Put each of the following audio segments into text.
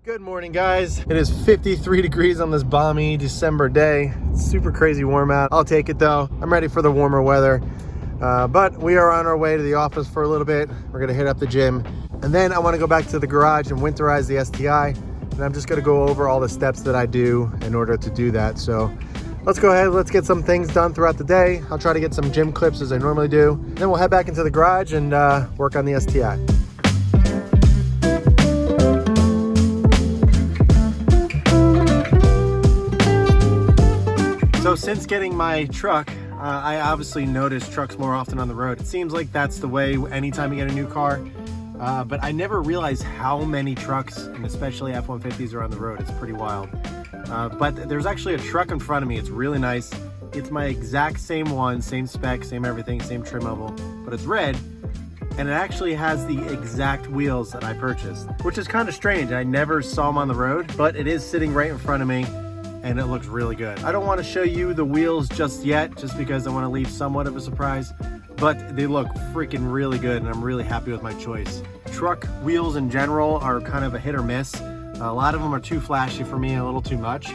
Good morning, guys. It is 53 degrees on this balmy December day. It's super crazy warm out. I'll take it though. I'm ready for the warmer weather. But we are on our way to the office for a little bit. We're gonna hit up the gym. And then I wanna go back to the garage and winterize the STI. And I'm just gonna go over all the steps that I do in order to do that. So let's go ahead, let's get some things done throughout the day. I'll try to get some gym clips as I normally do. Then we'll head back into the garage and work on the STI. So since getting my truck, I obviously notice trucks more often on the road. It seems like that's the way anytime you get a new car, but I never realized how many trucks, and especially F-150s, are on the road. It's pretty wild. But there's actually a truck in front of me. It's really nice. It's my exact same one, same spec, same everything, same trim level, but it's red, and it actually has the exact wheels that I purchased, which is kind of strange. I never saw them on the road, but it is sitting right in front of me. And it looks really good. I don't want to show you the wheels just yet, just because I want to leave somewhat of a surprise, but they look freaking really good and I'm really happy with my choice. Truck wheels in general are kind of a hit or miss. A lot of them are too flashy for me, a little too much,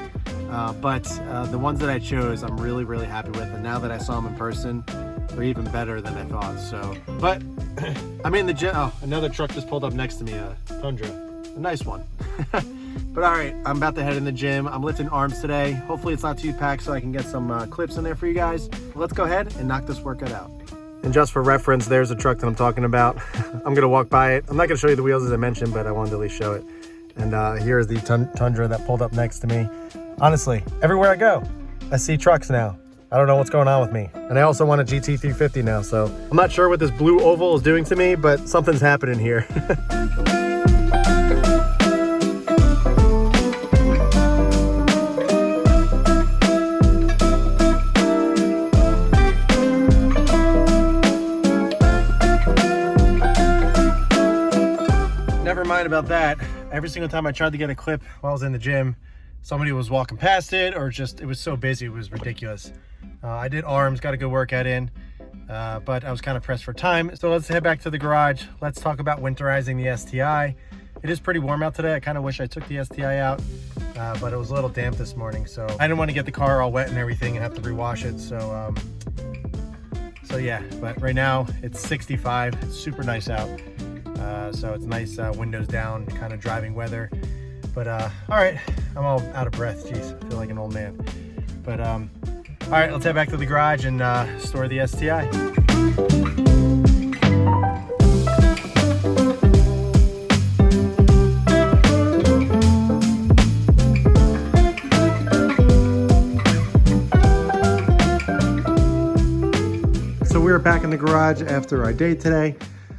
but the ones that I chose, I'm really, really happy with. And now that I saw them in person, they're even better than I thought. So, but I'm in the gym. Oh, another truck just pulled up next to me, a Tundra, a nice one. But all right, I'm about to head in the gym. I'm lifting arms today. Hopefully it's not too packed so I can get some clips in there for you guys. Let's go ahead and knock this workout out. And just for reference, there's a truck that I'm talking about. I'm gonna walk by it. I'm not gonna show you the wheels as I mentioned, but I wanted to at least show it. And here's the Tundra that pulled up next to me. Honestly, everywhere I go, I see trucks now. I don't know what's going on with me. And I also want a GT350 now, so I'm not sure what this blue oval is doing to me, but something's happening here. Never mind about that. Every single time I tried to get a clip while I was in the gym, somebody was walking past it, or just, it was so busy, it was ridiculous. I did arms, got a good workout in, but I was kind of pressed for time. So let's head back to the garage. Let's talk about winterizing the STI. It is pretty warm out today. I kind of wish I took the STI out, but it was a little damp this morning. So I didn't want to get the car all wet and everything and have to rewash it. So yeah, but right now it's 65, it's super nice out. So it's nice windows down, kind of driving weather. But all right, I'm all out of breath. Jeez, I feel like an old man. But all right, let's head back to the garage and store the STI. So we're back in the garage after our day today.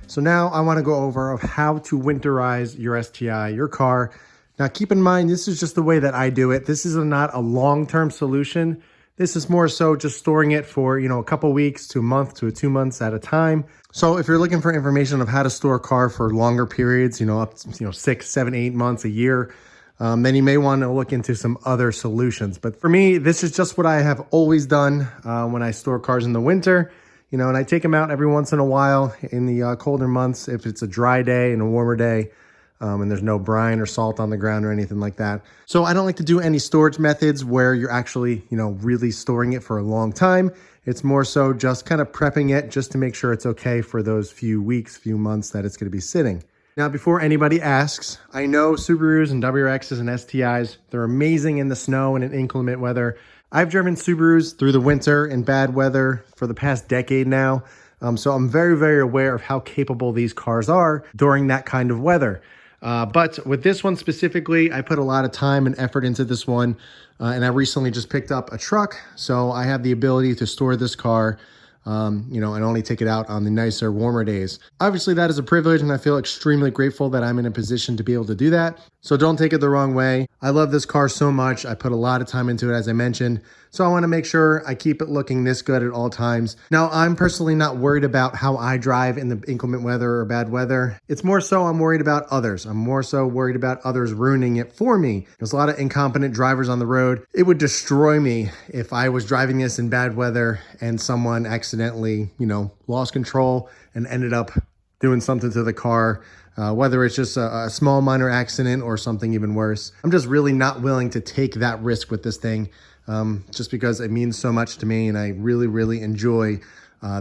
So now I want to go over of how to winterize your STI, your car. Now keep in mind, this is just the way that I do it. This is not a long-term solution. This is more so just storing it for, a couple weeks to a month to 2 months at a time. So if you're looking for information of how to store a car for longer periods, up to 6, 7, 8 months, a year, then you may want to look into some other solutions. But for me, this is just what I have always done when I store cars in the winter. And I take them out every once in a while in the colder months if it's a dry day and a warmer day and there's no brine or salt on the ground or anything like that. So I don't like to do any storage methods where you're actually, really storing it for a long time. It's more so just kind of prepping it just to make sure it's okay for those few weeks, few months that it's going to be sitting. Now, before anybody asks, I know Subarus and WRXs and STIs, they're amazing in the snow and in inclement weather. I've driven Subarus through the winter in bad weather for the past decade now. So I'm very, very aware of how capable these cars are during that kind of weather. But with this one specifically, I put a lot of time and effort into this one. And I recently just picked up a truck. So I have the ability to store this car, and only take it out on the nicer, warmer days. Obviously, that is a privilege, and I feel extremely grateful that I'm in a position to be able to do that. So don't take it the wrong way. I love this car so much. I put a lot of time into it, as I mentioned. So I want to make sure I keep it looking this good at all times. Now, I'm personally not worried about how I drive in the inclement weather or bad weather. It's more so I'm worried about others. I'm more so worried about others ruining it for me. There's a lot of incompetent drivers on the road. It would destroy me if I was driving this in bad weather and someone accidentally, lost control and ended up doing something to the car whether it's just a small minor accident or something even worse. I'm just really not willing to take that risk with this thing, just because it means so much to me, and I really, really enjoy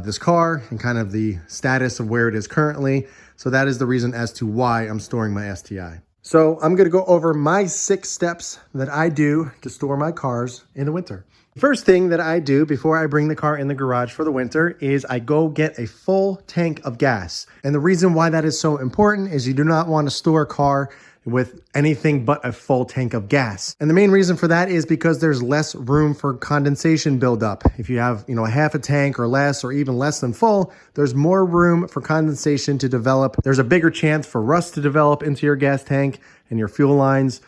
this car and kind of the status of where it is currently. So that is the reason as to why I'm storing my STI. So I'm gonna go over my 6 steps that I do to store my cars in the winter. First thing that I do before I bring the car in the garage for the winter is I go get a full tank of gas. And the reason why that is so important is you do not want to store a car with anything but a full tank of gas. And the main reason for that is because there's less room for condensation buildup. If you have, a half a tank or less, or even less than full, there's more room for condensation to develop. There's a bigger chance for rust to develop into your gas tank and your fuel lines.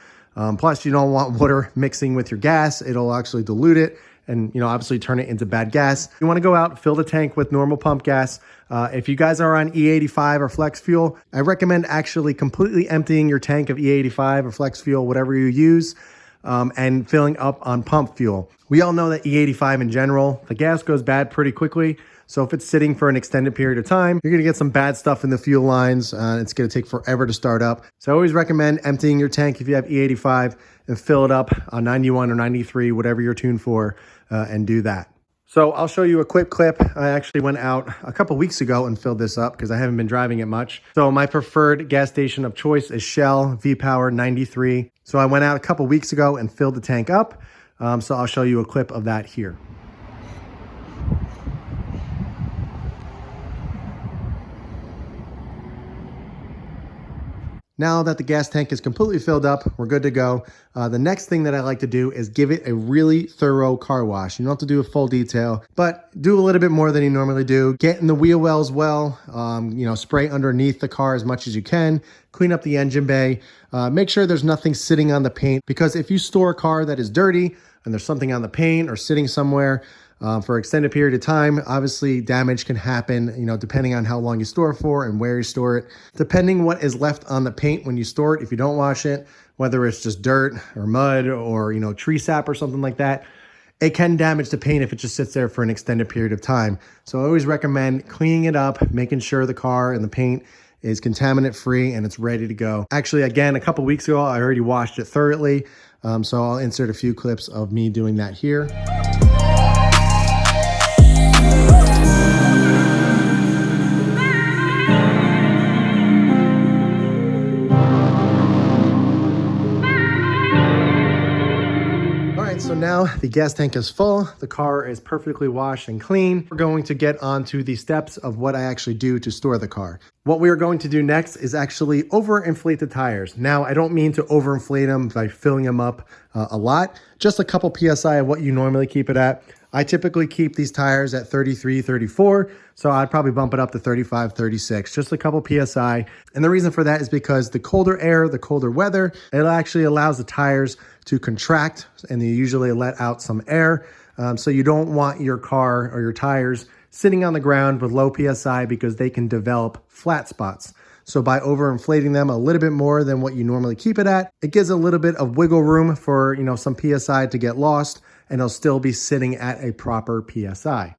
Plus, you don't want water mixing with your gas. It'll actually dilute it and, obviously turn it into bad gas. You want to go out, fill the tank with normal pump gas. If you guys are on E85 or flex fuel, I recommend actually completely emptying your tank of E85 or flex fuel, whatever you use, and filling up on pump fuel. We all know that E85 in general, the gas goes bad pretty quickly. So if it's sitting for an extended period of time, you're gonna get some bad stuff in the fuel lines. It's gonna take forever to start up. So I always recommend emptying your tank if you have E85 and fill it up on 91 or 93, whatever you're tuned for, and do that. So I'll show you a quick clip. I actually went out a couple weeks ago and filled this up because I haven't been driving it much. So my preferred gas station of choice is Shell V-Power 93. So I went out a couple weeks ago and filled the tank up. So I'll show you a clip of that here. Now that the gas tank is completely filled up, we're good to go. The next thing that I like to do is give it a really thorough car wash. You don't have to do a full detail, but do a little bit more than you normally do. Get in the wheel wells well, spray underneath the car as much as you can, clean up the engine bay, make sure there's nothing sitting on the paint, because if you store a car that is dirty and there's something on the paint or sitting somewhere, for an extended period of time, obviously damage can happen, depending on how long you store it for and where you store it. Depending what is left on the paint when you store it, if you don't wash it, whether it's just dirt or mud or, tree sap or something like that, it can damage the paint if it just sits there for an extended period of time. So I always recommend cleaning it up, making sure the car and the paint is contaminant free and it's ready to go. Actually, again, a couple weeks ago, I already washed it thoroughly. So I'll insert a few clips of me doing that here. So now the gas tank is full, the car is perfectly washed and clean. We're going to get on to the steps of what I actually do to store the car. What we are going to do next is actually overinflate the tires. Now, I don't mean to overinflate them by filling them up a lot, just a couple PSI of what you normally keep it at. I typically keep these tires at 33, 34, so I'd probably bump it up to 35, 36, just a couple PSI. And the reason for that is because the colder air, the colder weather, it actually allows the tires to contract, and they usually let out some air. So you don't want your car or your tires sitting on the ground with low PSI because they can develop flat spots. So by overinflating them a little bit more than what you normally keep it at, it gives a little bit of wiggle room for, some PSI to get lost, and it'll still be sitting at a proper PSI.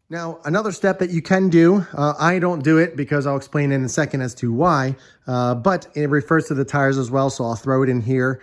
Now, another step that you can do, I don't do it because I'll explain in a second as to why, but it refers to the tires as well, so I'll throw it in here.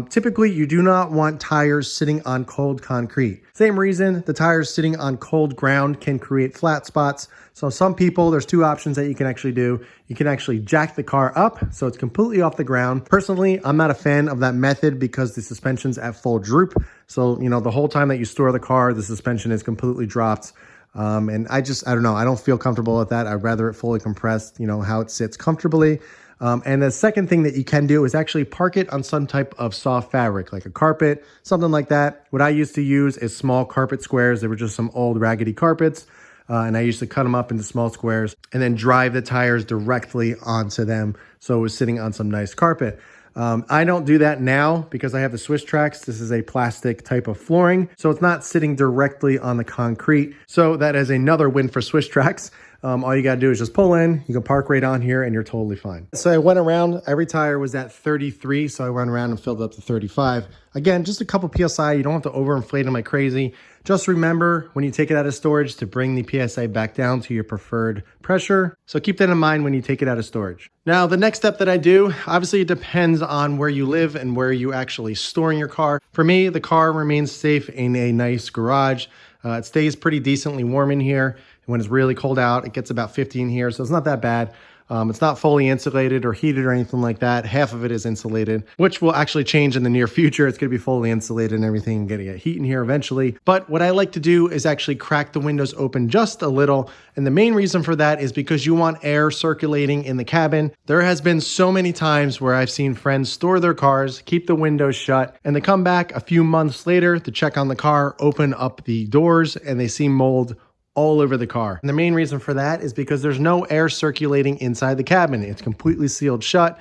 Typically, you do not want tires sitting on cold concrete. Same reason, the tires sitting on cold ground can create flat spots. So some people, there's 2 options that you can actually do. You can actually jack the car up so it's completely off the ground. Personally, I'm not a fan of that method because the suspension's at full droop. So, the whole time that you store the car, the suspension is completely dropped. And I don't know, I don't feel comfortable with that. I'd rather it fully compressed, how it sits comfortably. And the second thing that you can do is actually park it on some type of soft fabric, like a carpet, something like that. What I used to use is small carpet squares. They were just some old raggedy carpets. And I used to cut them up into small squares and then drive the tires directly onto them. So it was sitting on some nice carpet. I don't do that now because I have the Swiss tracks. This is a plastic type of flooring, so it's not sitting directly on the concrete. So that is another win for Swiss tracks. All you got to do is just pull in, you can park right on here and you're totally fine. So I went around, every tire was at 33, so I went around and filled up to 35. Again, just a couple PSI, you don't have to overinflate them like crazy. Just remember when you take it out of storage to bring the PSI back down to your preferred pressure. So keep that in mind when you take it out of storage. Now, the next step that I do, obviously it depends on where you live and where you actually storing your car. For me, the car remains safe in a nice garage. It stays pretty decently warm in here. When it's really cold out, it gets about 15 here, so it's not that bad. It's not fully insulated or heated or anything like that. Half of it is insulated, which will actually change in the near future. It's going to be fully insulated and everything, and going to get heat in here eventually. But what I like to do is actually crack the windows open just a little. And the main reason for that is because you want air circulating in the cabin. There has been so many times where I've seen friends store their cars, keep the windows shut, and they come back a few months later to check on the car, open up the doors, and they see mold all over the car. And the main reason for that is because there's no air circulating inside the cabin. It's completely sealed shut.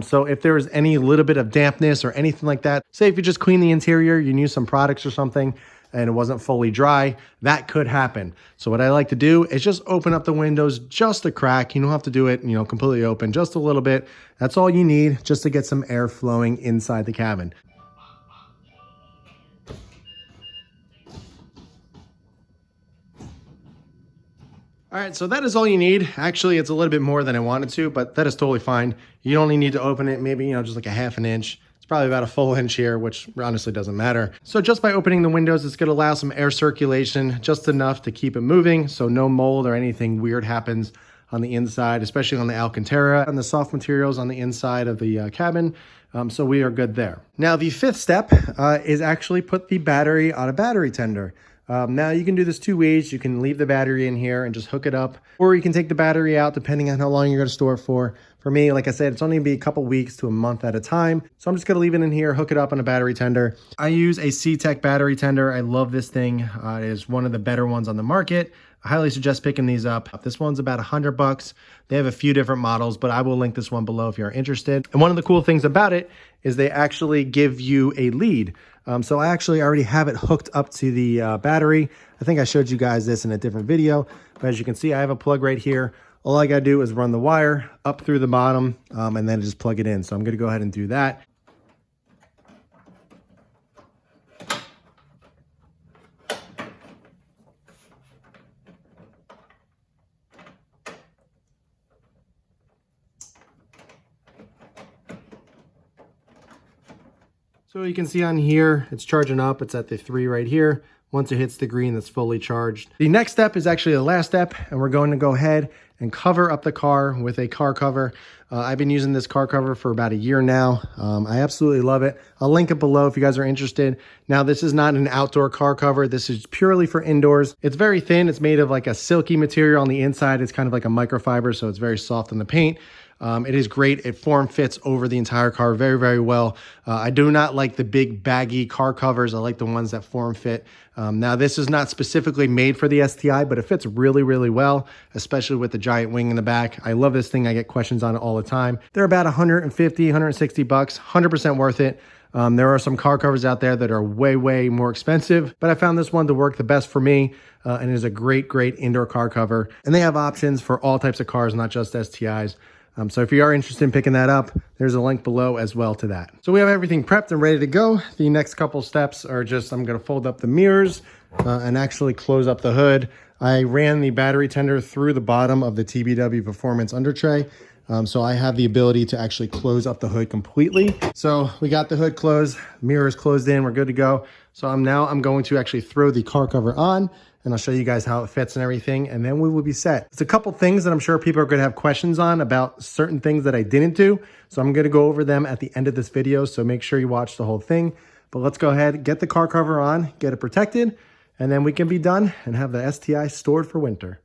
So if there was any little bit of dampness or anything like that, say if you just clean the interior, you use some products or something, and it wasn't fully dry, that could happen. So what I like to do is just open up the windows just a crack. You don't have to do it, completely open, just a little bit. That's all you need just to get some air flowing inside the cabin. All right, so that is all you need. Actually, it's a little bit more than I wanted to, but that is totally fine. You only need to open it maybe, just like a half an inch. It's probably about a full inch here, which honestly doesn't matter. So just by opening the windows, it's gonna allow some air circulation, just enough to keep it moving so no mold or anything weird happens on the inside, especially on the Alcantara and the soft materials on the inside of the cabin. So we are good there. Now, the fifth step is actually put the battery on a battery tender. Now you can do this two ways. You can leave the battery in here and just hook it up, or you can take the battery out depending on how long you're going to store it for. For me, like I said, it's only going to be a couple weeks to a month at a time. So I'm just going to leave it in here, hook it up on a battery tender. I use a C-Tech battery tender. I love this thing. It is one of the better ones on the market. I highly suggest picking these up. This one's about $100. They have a few different models, but I will link this one below if you're interested. And one of the cool things about it is they actually give you a lead. So I actually already have it hooked up to the battery. I think I showed you guys this in a different video, but as you can see, I have a plug right here. All I gotta do is run the wire up through the bottom and then just plug it in. So I'm gonna go ahead and do that. So you can see on here, it's charging up. It's at the 3 right here. Once it hits the green, that's fully charged. The next step is actually the last step, and we're going to go ahead and cover up the car with a car cover. I've been using this car cover for about a year now. I absolutely love it. I'll link it below if you guys are interested. Now, this is not an outdoor car cover. This is purely for indoors. It's very thin. It's made of like a silky material on the inside. It's kind of like a microfiber, so it's very soft in the paint. It is great. It form fits over the entire car very, very well. I do not like the big baggy car covers. I like the ones that form fit. Now, this is not specifically made for the STI, but it fits really, really well, especially with the giant wing in the back. I love this thing. I get questions on it all the time. They're about 150, 160 bucks, 100% worth it. There are some car covers out there that are way, way more expensive, but I found this one to work the best for me, and it is a great, great indoor car cover. And they have options for all types of cars, not just STIs. So if you are interested in picking that up, there's a link below as well to that. So we have everything prepped and ready to go. The next couple steps are just, I'm gonna fold up the mirrors and actually close up the hood. I ran the battery tender through the bottom of the TBW Performance under tray. So I have the ability to actually close up the hood completely. So we got the hood closed, mirrors closed in, we're good to go. So I'm going to actually throw the car cover on, and I'll show you guys how it fits and everything, and then we will be set. There's a couple things that I'm sure people are gonna have questions on about certain things that I didn't do. So I'm gonna go over them at the end of this video, so make sure you watch the whole thing. But let's go ahead, get the car cover on, get it protected, and then we can be done and have the STI stored for winter.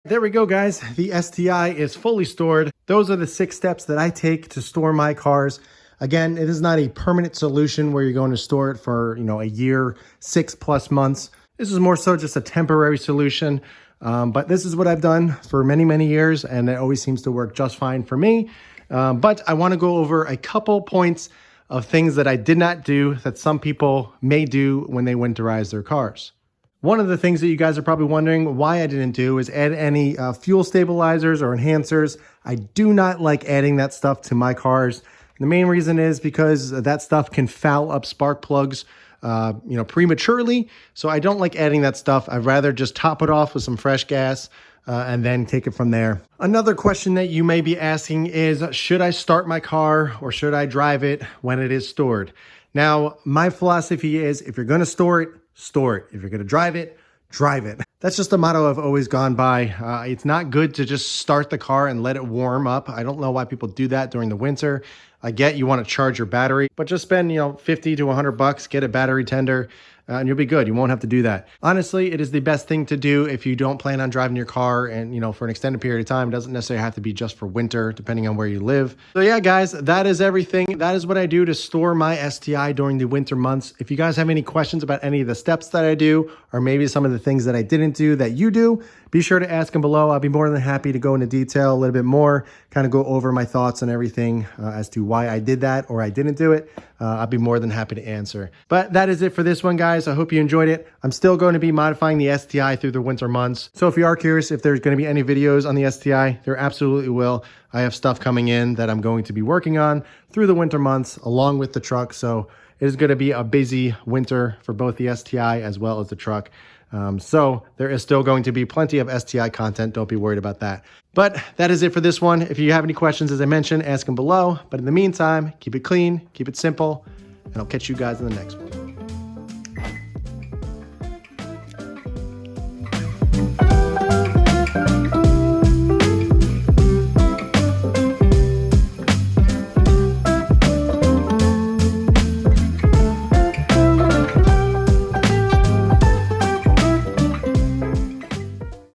There we go, guys. The STI is fully stored. Those are the 6 steps that I take to store my cars. Again, it is not a permanent solution where you're going to store it for, a year, 6+ months. This is more so just a temporary solution. But this is what I've done for many, many years, and it always seems to work just fine for me. But I want to go over a couple points of things that I did not do that some people may do when they winterize their cars. One of the things that you guys are probably wondering why I didn't do is add any fuel stabilizers or enhancers. I do not like adding that stuff to my cars. The main reason is because that stuff can foul up spark plugs prematurely. So I don't like adding that stuff. I'd rather just top it off with some fresh gas and then take it from there. Another question that you may be asking is, should I start my car or should I drive it when it is stored? Now, my philosophy is if you're going to store it, store it. If you're going to drive it, drive it. That's just a motto I've always gone by. It's not good to just start the car and let it warm up. I don't know why people do that during the winter. I get you want to charge your battery, but just spend, $50 to $100, get a battery tender, and you'll be good. You won't have to do that. Honestly, it is the best thing to do if you don't plan on driving your car and, for an extended period of time. It doesn't necessarily have to be just for winter, depending on where you live. So yeah, guys, that is everything. That is what I do to store my STI during the winter months. If you guys have any questions about any of the steps that I do, or maybe some of the things that I didn't do that you do, be sure to ask them below. I'll be more than happy to go into detail a little bit more, kind of go over my thoughts and everything as to why I did that or I didn't do it. I'll be more than happy to answer. But that is it for this one, guys. I hope you enjoyed it. I'm still going to be modifying the STI through the winter months. So if you are curious if there's going to be any videos on the STI, there absolutely will. I have stuff coming in that I'm going to be working on through the winter months along with the truck. So it is going to be a busy winter for both the STI as well as the truck. So there is still going to be plenty of STI content. Don't be worried about that. But that is it for this one. If you have any questions, as I mentioned, ask them below. But in the meantime, keep it clean, keep it simple, and I'll catch you guys in the next one.